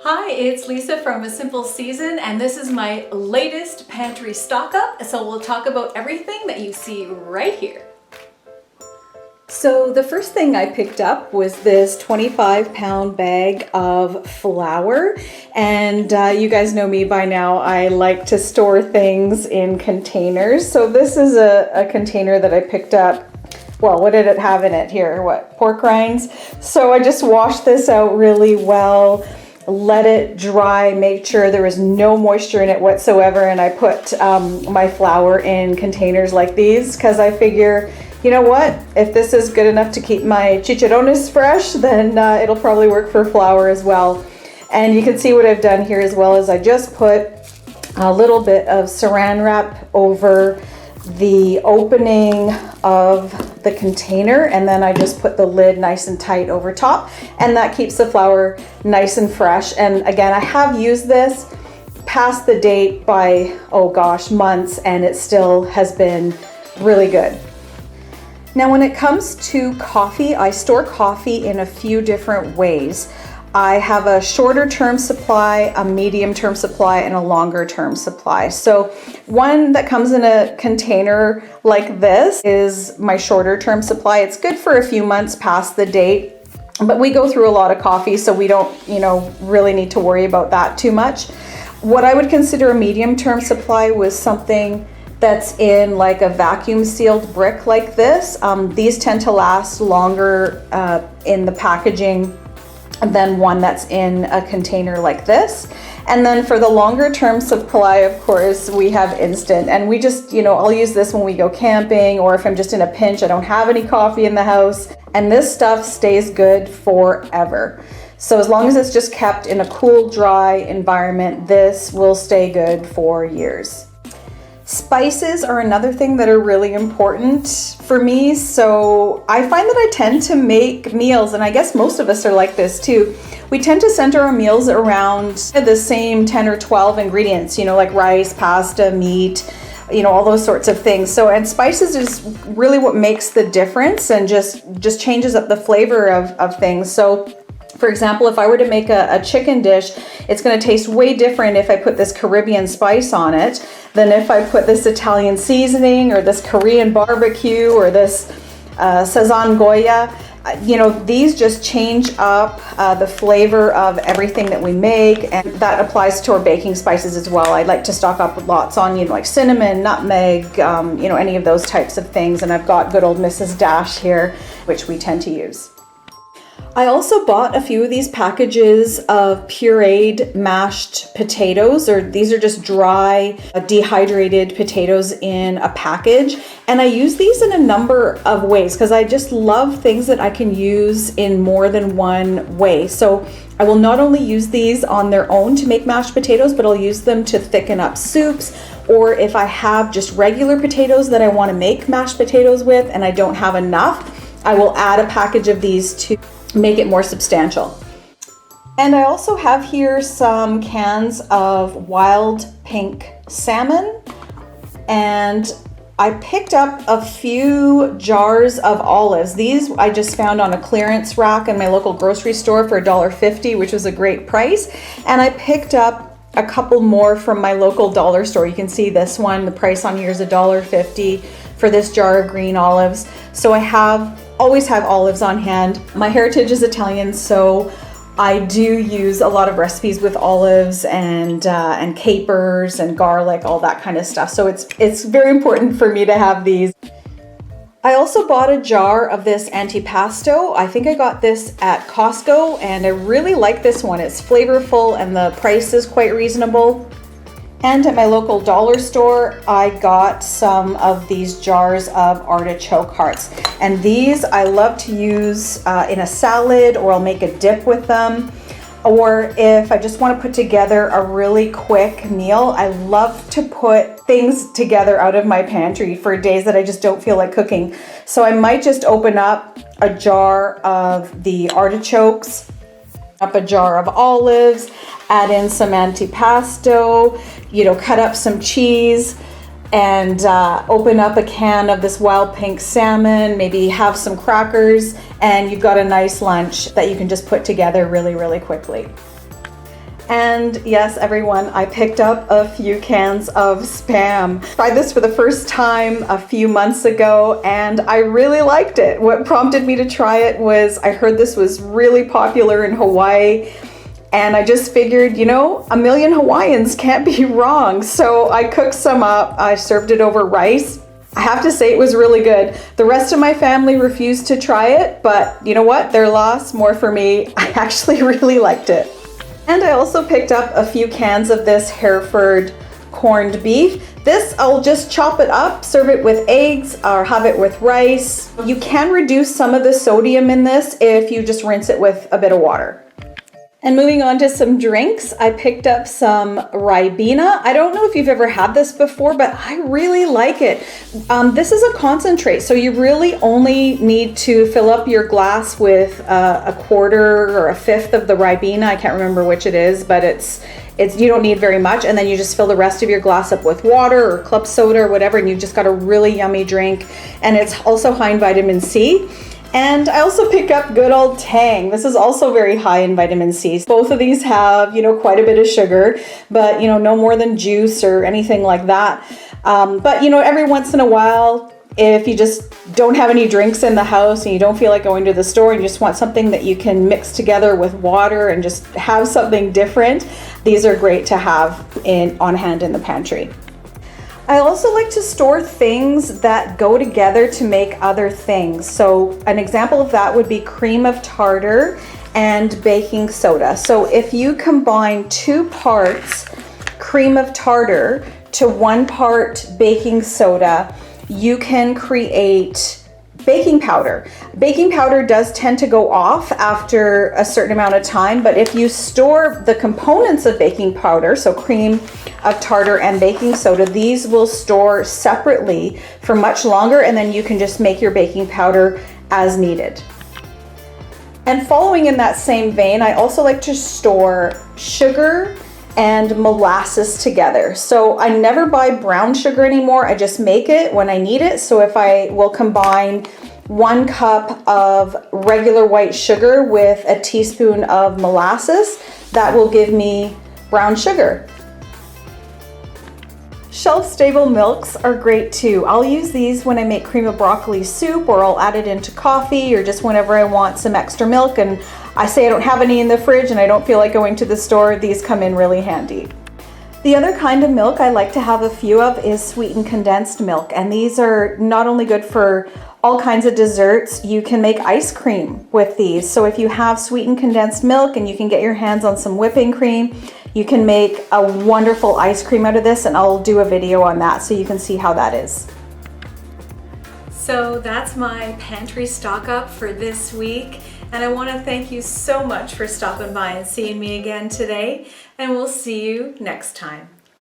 Hi, it's Lisa from A Simple Season, and this is my latest pantry stock up. So we'll talk about everything that you see right here. So the first thing I picked up was this 25-pound bag of flour, and you guys know me by now. I like to store things in containers. So this is a container that I picked up. Well, what did it have in it here? What, pork rinds? So I just washed this out really well, let it dry, make sure there was no moisture in it whatsoever, and I put my flour in containers like these because I figure, you know what, if this is good enough to keep my chicharrones fresh, then it'll probably work for flour as well. And you can see what I've done here as well, is I just put a little bit of saran wrap over the opening of the container, and then I just put the lid nice and tight over top, and that keeps the flour nice and fresh. And again, I have used this past the date by, oh gosh, months, and it still has been really good. Now when it comes to coffee, I store coffee in a few different ways. I have a shorter term supply, a medium term supply, and a longer term supply. So one that comes in a container like this is my shorter term supply. It's good for a few months past the date, but we go through a lot of coffee, so we don't, really need to worry about that too much. What I would consider a medium term supply was something that's in like a vacuum sealed brick like this. These tend to last longer in the packaging than one that's in a container like this. And then for the longer term supply, of course, we have instant, and we just, I'll use this when we go camping, or if I'm just in a pinch, I don't have any coffee in the house, and this stuff stays good forever. So as long as it's just kept in a cool, dry environment, this will stay good for years. Spices are another thing that are really important for me. So I find that I tend to make meals, and I guess most of us are like this too. We tend to center our meals around the same 10 or 12 ingredients, like rice, pasta, meat, all those sorts of things. So, and spices is really what makes the difference and just changes up the flavor of things. So for example, if I were to make a chicken dish, it's going to taste way different if I put this Caribbean spice on it than if I put this Italian seasoning or this Korean barbecue or this Sazon Goya. These just change up the flavor of everything that we make, and that applies to our baking spices as well. I like to stock up with lots on, like cinnamon, nutmeg, any of those types of things. And I've got good old Mrs. Dash here, which we tend to use. I also bought a few of these packages of pureed mashed potatoes, or these are just dry, dehydrated potatoes in a package. And I use these in a number of ways because I just love things that I can use in more than one way. So I will not only use these on their own to make mashed potatoes, but I'll use them to thicken up soups. Or if I have just regular potatoes that I want to make mashed potatoes with and I don't have enough, I will add a package of these to make it more substantial. And I also have here some cans of wild pink salmon, and I picked up a few jars of olives. These I just found on a clearance rack in my local grocery store for $1.50, which was a great price. And I picked up a couple more from my local dollar store. You can see this one, the price on here is $1.50 for this jar of green olives. So I always have olives on hand. My heritage is Italian, so I do use a lot of recipes with olives and capers and garlic, all that kind of stuff. So it's very important for me to have these. I also bought a jar of this antipasto. I think I got this at Costco, and I really like this one. It's flavorful and the price is quite reasonable. And at my local dollar store, I got some of these jars of artichoke hearts. And these I love to use in a salad, or I'll make a dip with them. Or if I just want to put together a really quick meal, I love to put things together out of my pantry for days that I just don't feel like cooking. So I might just open up a jar of the artichokes, up a jar of olives, add in some antipasto, cut up some cheese, and open up a can of this wild pink salmon, maybe have some crackers, and you've got a nice lunch that you can just put together really, really quickly. And yes, everyone, I picked up a few cans of Spam. Tried this for the first time a few months ago and I really liked it. What prompted me to try it was I heard this was really popular in Hawaii and I just figured, you know, a million Hawaiians can't be wrong. So I cooked some up, I served it over rice. I have to say it was really good. The rest of my family refused to try it, but you know what? Their loss, more for me. I actually really liked it. And I also picked up a few cans of this Hereford corned beef. This, I'll just chop it up, serve it with eggs, or have it with rice. You can reduce some of the sodium in this if you just rinse it with a bit of water. And moving on to some drinks, I picked up some Ribena. I don't know if you've ever had this before, but I really like it. This is a concentrate, so you really only need to fill up your glass with a quarter or a fifth of the Ribena. I can't remember which it is, but it's you don't need very much, and then you just fill the rest of your glass up with water or club soda or whatever, and you've just got a really yummy drink. And it's also high in vitamin C. And I also pick up good old Tang. This is also very high in vitamin C. Both of these have, you know, quite a bit of sugar, but, you know, no more than juice or anything like that. But, you know, every once in a while, if you just don't have any drinks in the house and you don't feel like going to the store and you just want something that you can mix together with water and just have something different, these are great to have on hand in the pantry. I also like to store things that go together to make other things. So an example of that would be cream of tartar and baking soda. So if you combine 2 parts cream of tartar to 1 part baking soda, you can create baking powder. Baking powder does tend to go off after a certain amount of time, but if you store the components of baking powder, so cream of tartar and baking soda, these will store separately for much longer, and then you can just make your baking powder as needed. And following in that same vein, I also like to store sugar and molasses together. So I never buy brown sugar anymore. I just make it when I need it. So if I will combine 1 cup of regular white sugar with a teaspoon of molasses, that will give me brown sugar. Shelf-stable milks are great too. I'll use these when I make cream of broccoli soup, or I'll add it into coffee, or just whenever I want some extra milk and I say I don't have any in the fridge and I don't feel like going to the store, these come in really handy. The other kind of milk I like to have a few of is sweetened condensed milk, and these are not only good for all kinds of desserts, you can make ice cream with these. So if you have sweetened condensed milk and you can get your hands on some whipping cream, you can make a wonderful ice cream out of this, and I'll do a video on that so you can see how that is. So that's my pantry stock up for this week, and I want to thank you so much for stopping by and seeing me again today, and we'll see you next time.